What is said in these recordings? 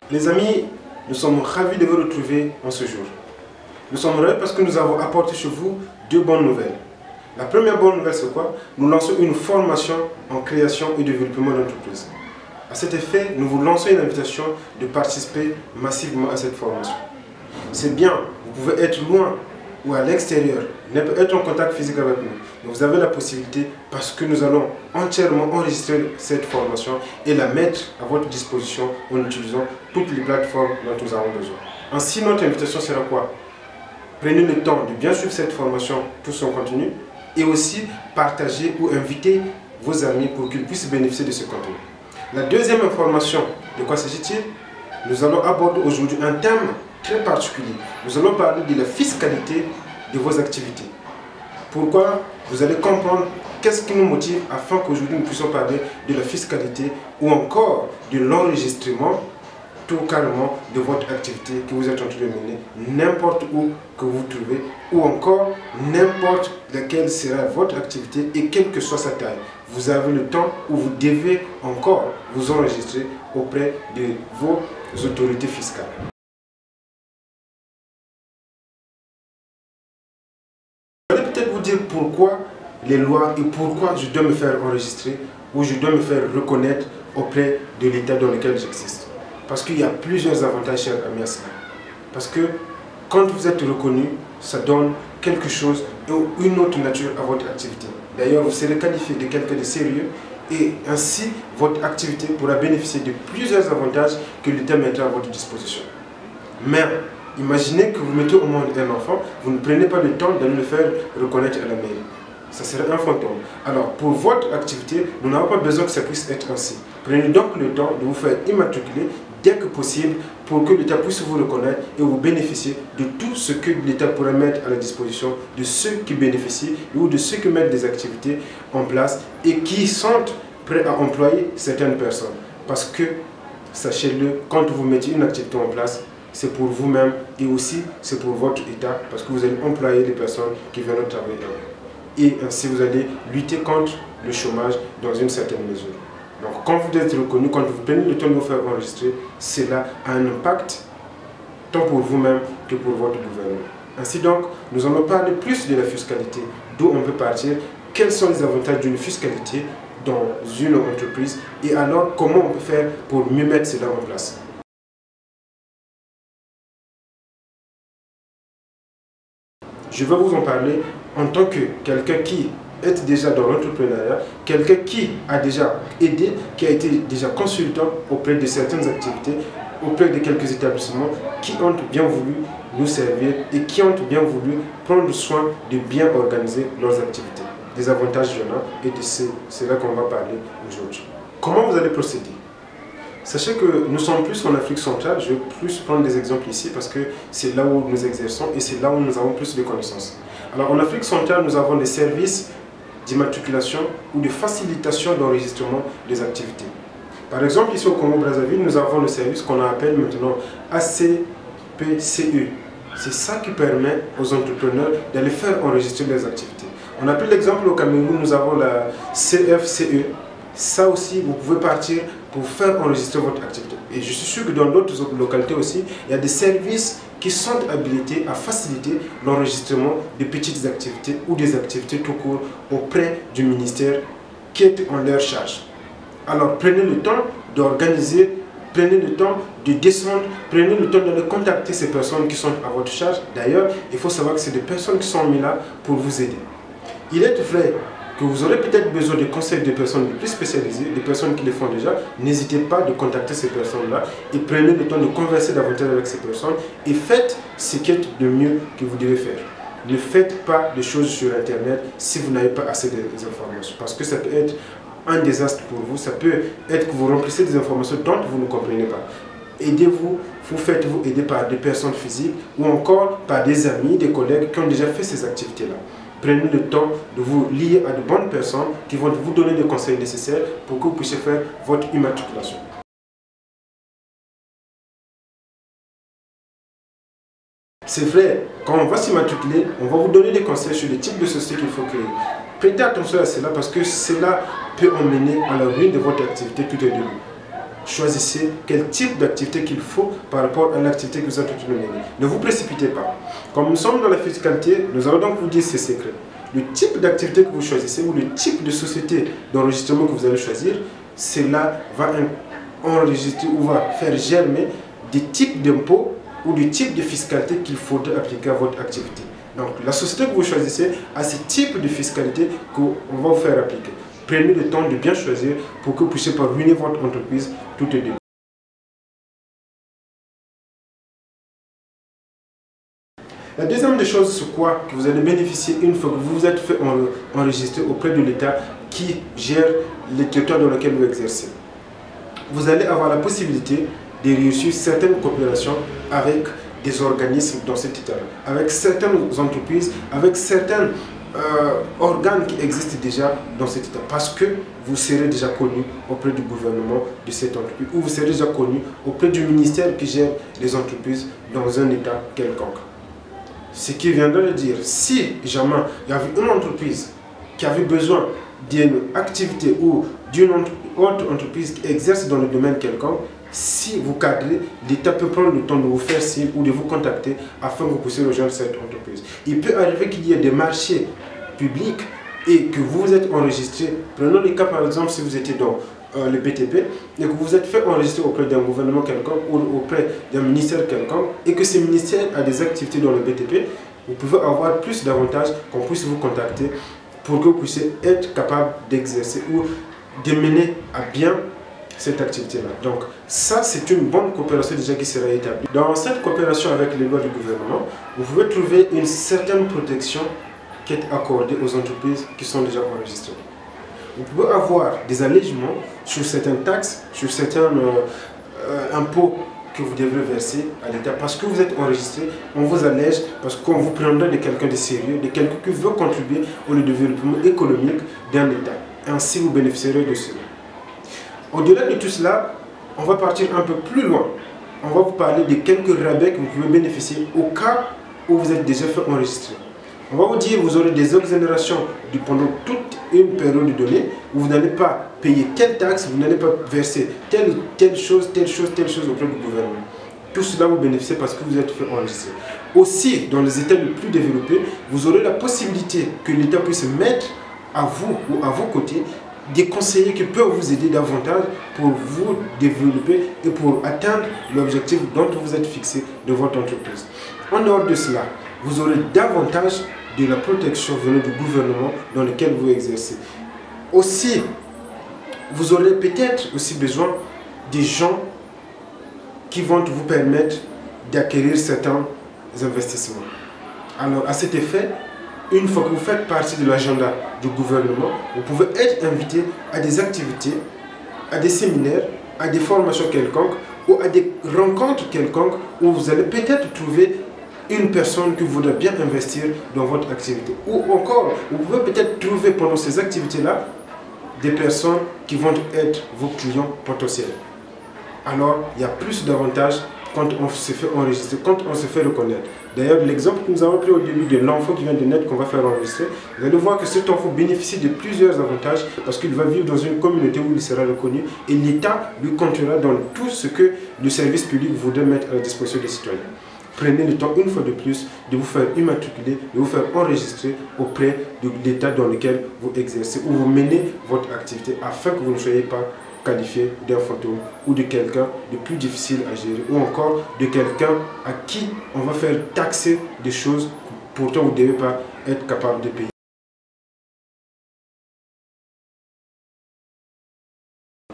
Les amis, nous sommes ravis de vous retrouver en ce jour. Nous sommes ravis parce que nous avons apporté chez vous deux bonnes nouvelles. La première bonne nouvelle, c'est quoi? Nous lançons une formation en création et développement d'entreprise. À cet effet, nous vous lançons une invitation de participer massivement à cette formation. C'est bien, vous pouvez être loin ou à l'extérieur, ne pas être en contact physique avec nous. Mais vous avez la possibilité parce que nous allons entièrement enregistrer cette formation et la mettre à votre disposition en utilisant toutes les plateformes dont nous avons besoin. Ainsi, notre invitation sera quoi? Prenez le temps de bien suivre cette formation, tout son contenu, et aussi partager ou inviter vos amis pour qu'ils puissent bénéficier de ce contenu. La deuxième information, de quoi s'agit-il? Nous allons aborder aujourd'hui un thème très particulier. Nous allons parler de la fiscalité de vos activités. Pourquoi? Vous allez comprendre qu'est-ce qui nous motive afin qu'aujourd'hui nous puissions parler de la fiscalité ou encore de l'enregistrement tout carrément de votre activité que vous êtes en train de mener, n'importe où que vous vous trouvez, ou encore n'importe laquelle sera votre activité et quelle que soit sa taille. Vous avez le temps où vous devez encore vous enregistrer auprès de vos autorités fiscales. Je vais peut-être vous dire pourquoi les lois et pourquoi je dois me faire enregistrer ou je dois me faire reconnaître auprès de l'État dans lequel j'existe. Parce qu'il y a plusieurs avantages, chers amis, à cela. Parce que quand vous êtes reconnu, ça donne quelque chose ou une autre nature à votre activité. D'ailleurs, vous serez qualifié de quelqu'un de sérieux et ainsi, votre activité pourra bénéficier de plusieurs avantages que l'État mettra à votre disposition. Mais imaginez que vous mettez au monde un enfant, vous ne prenez pas le temps de le faire reconnaître à la mairie. Ça serait un fantôme. Alors, pour votre activité, nous n'avons pas besoin que ça puisse être ainsi. Prenez donc le temps de vous faire immatriculer dès que possible pour que l'État puisse vous reconnaître et vous bénéficier de tout ce que l'État pourrait mettre à la disposition de ceux qui bénéficient ou de ceux qui mettent des activités en place et qui sont prêts à employer certaines personnes. Parce que, sachez-le, quand vous mettez une activité en place, c'est pour vous-même et aussi c'est pour votre État parce que vous allez employer des personnes qui viennent travailler là. Et ainsi vous allez lutter contre le chômage dans une certaine mesure. Donc quand vous êtes reconnu, quand vous prenez le temps de vous faire enregistrer, cela a un impact tant pour vous-même que pour votre gouvernement. Ainsi donc, nous allons parler plus de la fiscalité, d'où on peut partir, quels sont les avantages d'une fiscalité dans une entreprise et alors comment on peut faire pour mieux mettre cela en place. Je vais vous en parler en tant que quelqu'un qui est déjà dans l'entrepreneuriat, quelqu'un qui a déjà aidé, qui a été déjà consultant auprès de certaines activités, auprès de quelques établissements qui ont bien voulu nous servir et qui ont bien voulu prendre soin de bien organiser leurs activités. Des avantages il y en a et c'est là qu'on va parler aujourd'hui. Comment vous allez procéder? Sachez que nous sommes plus en Afrique centrale, je vais plus prendre des exemples ici parce que c'est là où nous exerçons et c'est là où nous avons plus de connaissances. Alors en Afrique centrale, nous avons des services d'immatriculation ou de facilitation d'enregistrement des activités. Par exemple, ici au Congo-Brazzaville, nous avons le service qu'on appelle maintenant ACPCE. C'est ça qui permet aux entrepreneurs d'aller faire enregistrer leurs activités. On a pris l'exemple au Cameroun, nous avons la CFCE. Ça aussi, vous pouvez partir pour faire enregistrer votre activité. Et je suis sûr que dans d'autres localités aussi, il y a des services qui sont habilités à faciliter l'enregistrement de petites activités ou des activités tout court auprès du ministère qui est en leur charge. Alors prenez le temps d'organiser, prenez le temps de descendre, prenez le temps de contacter ces personnes qui sont à votre charge. D'ailleurs, il faut savoir que c'est des personnes qui sont mises là pour vous aider. Il est vrai que vous aurez peut-être besoin de conseils de personnes plus spécialisées, des personnes qui le font déjà. N'hésitez pas de contacter ces personnes-là et prenez le temps de converser davantage avec ces personnes et faites ce qui est de mieux que vous devez faire. Ne faites pas des choses sur Internet si vous n'avez pas assez d'informations parce que ça peut être un désastre pour vous, ça peut être que vous remplissez des informations dont vous ne comprenez pas. Aidez-vous, vous faites-vous aider par des personnes physiques ou encore par des amis, des collègues qui ont déjà fait ces activités-là. Prenez le temps de vous lier à de bonnes personnes qui vont vous donner les conseils nécessaires pour que vous puissiez faire votre immatriculation. C'est vrai, quand on va s'immatriculer, on va vous donner des conseils sur le type de société qu'il faut créer. Prêtez attention à cela parce que cela peut emmener à la ruine de votre activité tout au début. choisissez quel type d'activité qu'il faut par rapport à l'activité que vous êtes en train de mener. Ne vous précipitez pas. Comme nous sommes dans la fiscalité, nous allons donc vous dire ces secrets. Le type d'activité que vous choisissez ou le type de société d'enregistrement que vous allez choisir, cela va enregistrer ou va faire germer des types d'impôts ou des types de fiscalité qu'il faudra appliquer à votre activité. Donc la société que vous choisissez a ce type de fiscalité qu'on va vous faire appliquer. Prenez le temps de bien choisir pour que vous puissiez pas ruiner votre entreprise tout au début. La deuxième des choses, c'est quoi? Que vous allez bénéficier une fois que vous vous êtes fait enregistrer auprès de l'État qui gère les territoires dans lesquels vous exercez. Vous allez avoir la possibilité de réussir certaines coopérations avec des organismes dans cet État, avec certaines entreprises, avec certains organes qui existent déjà dans cet État, parce que vous serez déjà connu auprès du gouvernement de cette entreprise, ou vous serez déjà connu auprès du ministère qui gère les entreprises dans un État quelconque. Ce qui viendra de dire, si jamais il y avait une entreprise qui avait besoin d'une activité ou d'une autre entreprise qui exerce dans le domaine quelconque, si vous cadrez, l'État peut prendre le temps de vous faire signe ou de vous contacter afin que vous puissiez rejoindre cette entreprise. Il peut arriver qu'il y ait des marchés publics et que vous vous êtes enregistré. Prenons le cas par exemple si vous étiez dans le BTP et que vous vous êtes fait enregistrer auprès d'un gouvernement quelconque ou auprès d'un ministère quelconque et que ce ministère a des activités dans le BTP, vous pouvez avoir plus d'avantages qu'on puisse vous contacter pour que vous puissiez être capable d'exercer ou de mener à bien cette activité-là. Donc ça, c'est une bonne coopération déjà qui sera établie. Dans cette coopération avec les lois du gouvernement, vous pouvez trouver une certaine protection qui est accordée aux entreprises qui sont déjà enregistrées. Vous pouvez avoir des allégements sur certaines taxes, sur certains impôts que vous devrez verser à l'État parce que vous êtes enregistré, on vous allège parce qu'on vous prendra de quelqu'un de sérieux, de quelqu'un qui veut contribuer au développement économique d'un État. Ainsi, vous bénéficierez de cela. Au-delà de tout cela, on va partir un peu plus loin. On va vous parler de quelques rabais que vous pouvez bénéficier au cas où vous êtes déjà fait enregistrer. On va vous dire que vous aurez des exonérations pendant toute une période donnée où vous n'allez pas payer telle taxe, vous n'allez pas verser telle chose auprès du gouvernement. Tout cela vous bénéficiez parce que vous êtes fait enregistrer. Aussi, dans les États les plus développés, vous aurez la possibilité que l'État puisse mettre à vous ou à vos côtés des conseillers qui peuvent vous aider davantage pour vous développer et pour atteindre l'objectif dont vous êtes fixé de votre entreprise. En dehors de cela, vous aurez davantage de la protection venant du gouvernement dans lequel vous exercez. Aussi, vous aurez peut-être aussi besoin des gens qui vont vous permettre d'acquérir certains investissements. Alors, à cet effet, une fois que vous faites partie de l'agenda du gouvernement, vous pouvez être invité à des activités, à des séminaires, à des formations quelconques ou à des rencontres quelconques où vous allez peut-être trouver une personne qui voudrait bien investir dans votre activité. Ou encore, vous pouvez peut-être trouver pendant ces activités-là des personnes qui vont être vos clients potentiels. Alors, il y a plus d'avantages quand on se fait enregistrer, quand on se fait reconnaître. D'ailleurs, l'exemple que nous avons pris au début de l'enfant qui vient de naître qu'on va faire enregistrer, vous allez voir que cet enfant bénéficie de plusieurs avantages parce qu'il va vivre dans une communauté où il sera reconnu et l'État lui comptera dans tout ce que le service public voudrait mettre à la disposition des citoyens. Prenez le temps une fois de plus de vous faire immatriculer, de vous faire enregistrer auprès de l'État dans lequel vous exercez ou vous menez votre activité afin que vous ne soyez pas qualifié d'un fantôme ou de quelqu'un de plus difficile à gérer ou encore de quelqu'un à qui on va faire taxer des choses que pourtant vous ne devez pas être capable de payer.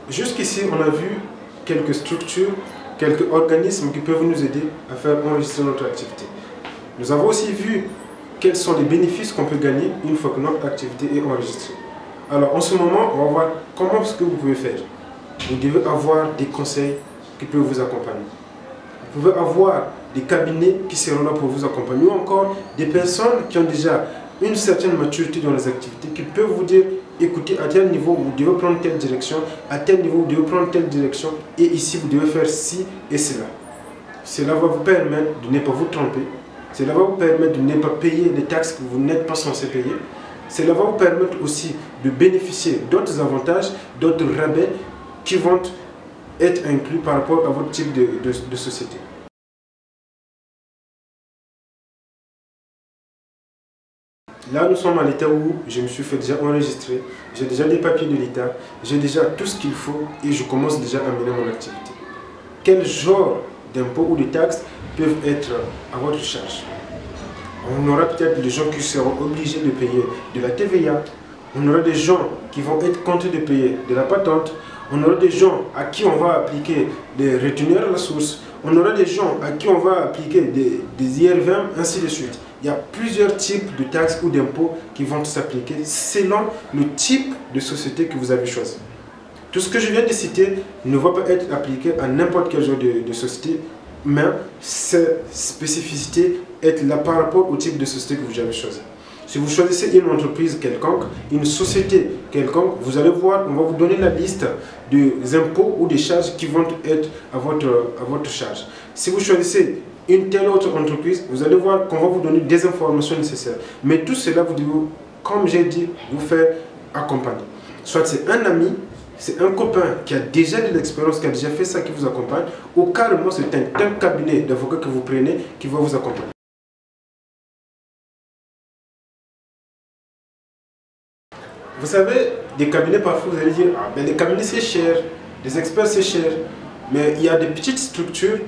Jusqu'ici, on a vu quelques structures, quelques organismes qui peuvent nous aider à faire enregistrer notre activité. Nous avons aussi vu quels sont les bénéfices qu'on peut gagner une fois que notre activité est enregistrée. Alors en ce moment, on va voir comment ce que vous pouvez faire. Vous devez avoir des conseils qui peuvent vous accompagner. Vous pouvez avoir des cabinets qui seront là pour vous accompagner ou encore des personnes qui ont déjà une certaine maturité dans les activités qui peuvent vous dire écoutez, à tel niveau vous devez prendre telle direction, à tel niveau vous devez prendre telle direction et ici vous devez faire ci et cela. Cela va vous permettre de ne pas vous tromper, cela va vous permettre de ne pas payer les taxes que vous n'êtes pas censé payer, cela va vous permettre aussi de bénéficier d'autres avantages, d'autres rabais qui vont être inclus par rapport à votre type de société. Là, nous sommes à l'état où je me suis fait déjà enregistrer, j'ai déjà des papiers de l'État, j'ai déjà tout ce qu'il faut et je commence déjà à mener mon activité. Quel genre d'impôts ou de taxes peuvent être à votre charge? On aura peut-être des gens qui seront obligés de payer de la TVA, on aura des gens qui vont être contraints de payer de la patente, on aura des gens à qui on va appliquer des retenues à la source, on aura des gens à qui on va appliquer des IRVM, ainsi de suite. Il y a plusieurs types de taxes ou d'impôts qui vont s'appliquer selon le type de société que vous avez choisi. Tout ce que je viens de citer ne va pas être appliqué à n'importe quel genre de société, mais cette spécificité est là par rapport au type de société que vous avez choisi. Si vous choisissez une entreprise quelconque, une société quelconque, vous allez voir, on va vous donner la liste des impôts ou des charges qui vont être à votre charge. Si vous choisissez une telle autre entreprise, vous allez voir qu'on va vous donner des informations nécessaires. Mais tout cela, vous devez, comme j'ai dit, vous faire accompagner. Soit c'est un ami, c'est un copain qui a déjà de l'expérience, qui a déjà fait ça, qui vous accompagne, ou carrément c'est un cabinet d'avocats que vous prenez qui va vous accompagner. Vous savez, des cabinets, parfois vous allez dire, ah ben les cabinets c'est cher, les experts c'est cher, mais il y a des petites structures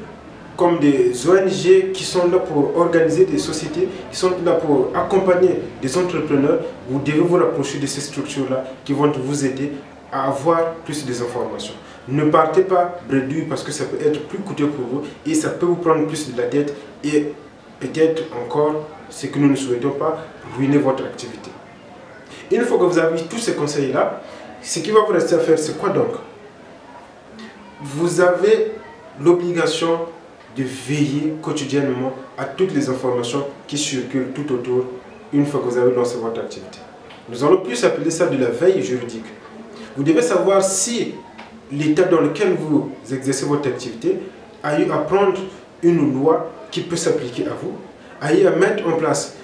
comme des ONG qui sont là pour organiser des sociétés, qui sont là pour accompagner des entrepreneurs. Vous devez vous rapprocher de ces structures-là qui vont vous aider à avoir plus d'informations. Ne partez pas bredouille parce que ça peut être plus coûteux pour vous et ça peut vous prendre plus de la tête et peut-être encore, ce que nous ne souhaitons pas, ruiner votre activité. Une fois que vous avez tous ces conseils-là, ce qui va vous rester à faire, c'est quoi donc? Vous avez l'obligation de veiller quotidiennement à toutes les informations qui circulent tout autour une fois que vous avez lancé votre activité. Nous allons plus appeler ça de la veille juridique. Vous devez savoir si l'État dans lequel vous exercez votre activité a eu à prendre une loi qui peut s'appliquer à vous, a eu à mettre en place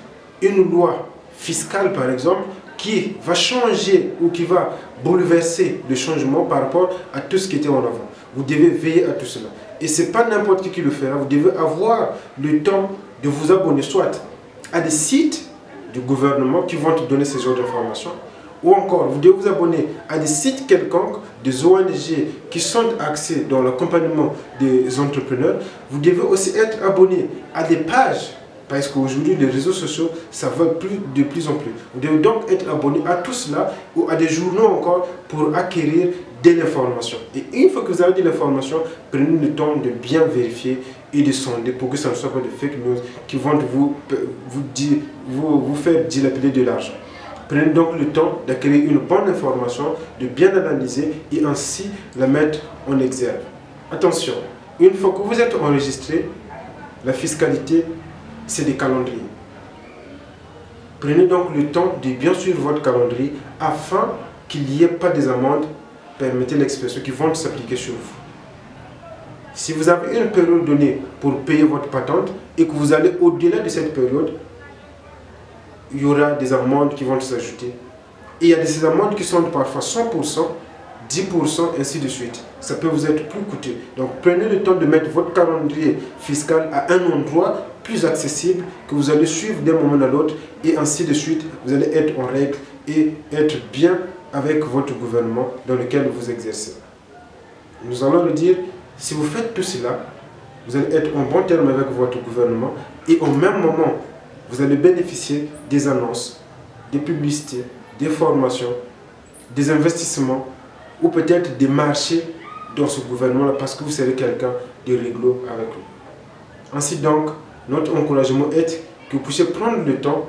une loi fiscale par exemple, qui va changer ou qui va bouleverser le changement par rapport à tout ce qui était en avant. Vous devez veiller à tout cela. Et ce n'est pas n'importe qui le fera. Vous devez avoir le temps de vous abonner soit à des sites du gouvernement qui vont te donner ce genre d'informations, ou encore vous devez vous abonner à des sites quelconques, des ONG qui sont axés dans l'accompagnement des entrepreneurs. Vous devez aussi être abonné à des pages, parce qu'aujourd'hui, les réseaux sociaux, ça va de plus en plus. Vous devez donc être abonné à tout cela ou à des journaux encore pour acquérir de l'information. Et une fois que vous avez de l'information, prenez le temps de bien vérifier et de sonder pour que ça ne soit pas de fake news qui vont vous faire dilapider de l'argent. Prenez donc le temps d'acquérir une bonne information, de bien analyser et ainsi la mettre en exergue. Attention, une fois que vous êtes enregistré, la fiscalité, c'est des calendriers. Prenez donc le temps de bien suivre votre calendrier afin qu'il n'y ait pas des amendes, permettez l'expression, qui vont s'appliquer sur vous. Si vous avez une période donnée pour payer votre patente et que vous allez au-delà de cette période, il y aura des amendes qui vont s'ajouter. Et il y a des amendes qui sont parfois 100%, 10%, ainsi de suite. Ça peut vous être plus coûteux. Donc prenez le temps de mettre votre calendrier fiscal à un endroit plus accessible que vous allez suivre d'un moment à l'autre et ainsi de suite. Vous allez être en règle et être bien avec votre gouvernement dans lequel vous exercez. Nous allons le dire, si vous faites tout cela, vous allez être en bon terme avec votre gouvernement et au même moment, vous allez bénéficier des annonces, des publicités, des formations, des investissements ou peut-être des marchés dans ce gouvernement-là parce que vous serez quelqu'un de réglo avec lui. Ainsi donc, notre encouragement est que vous puissiez prendre le temps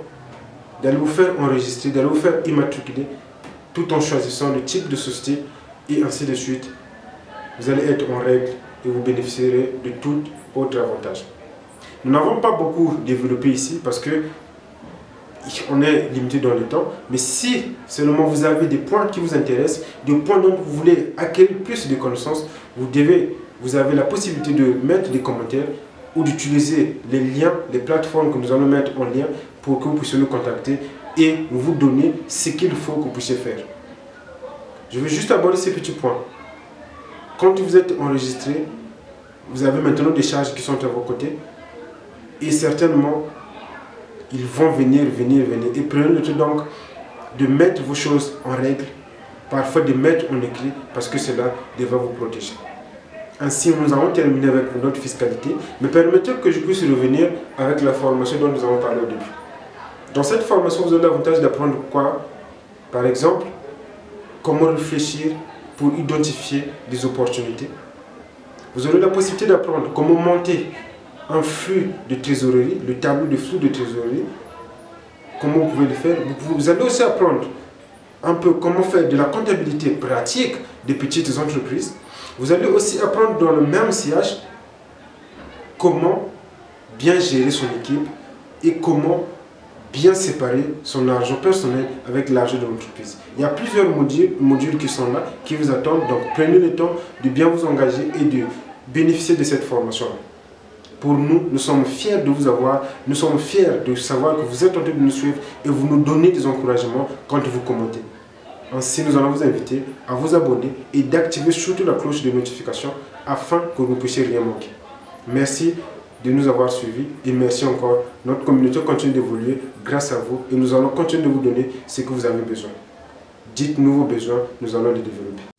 d'aller vous faire enregistrer, d'aller vous faire immatriculer tout en choisissant le type de société et ainsi de suite. Vous allez être en règle et vous bénéficierez de tout autre avantage. Nous n'avons pas beaucoup développé ici parce que on est limité dans le temps, mais si seulement vous avez des points qui vous intéressent, des points dont vous voulez acquérir plus de connaissances, vous avez la possibilité de mettre des commentaires ou d'utiliser les liens, les plateformes que nous allons mettre en lien pour que vous puissiez nous contacter et vous donner ce qu'il faut que vous puissiez faire. Je vais juste aborder ces petits points. Quand vous êtes enregistré, vous avez maintenant des charges qui sont à vos côtés. Et certainement, ils vont venir. Et prenez le temps donc de mettre vos choses en règle, parfois de mettre en écrit, parce que cela devra vous protéger. Ainsi, nous avons terminé avec notre fiscalité, mais permettez que je puisse revenir avec la formation dont nous avons parlé au début. Dans cette formation, vous avez l'avantage d'apprendre quoi? Par exemple, comment réfléchir pour identifier des opportunités. Vous aurez la possibilité d'apprendre comment monter un flux de trésorerie, le tableau de flux de trésorerie, comment vous pouvez le faire. Vous allez aussi apprendre un peu comment faire de la comptabilité pratique des petites entreprises. Vous allez aussi apprendre dans le même sillage comment bien gérer son équipe et comment bien séparer son argent personnel avec l'argent de l'entreprise. Il y a plusieurs modules qui sont là, qui vous attendent. Donc prenez le temps de bien vous engager et de bénéficier de cette formation. Pour nous, nous sommes fiers de vous avoir, nous sommes fiers de savoir que vous êtes en train de nous suivre et vous nous donnez des encouragements quand vous commentez. Ainsi, nous allons vous inviter à vous abonner et d'activer surtout la cloche de notification afin que vous ne puissiez rien manquer. Merci de nous avoir suivis et merci encore. Notre communauté continue d'évoluer grâce à vous et nous allons continuer de vous donner ce que vous avez besoin. Dites-nous vos besoins, nous allons les développer.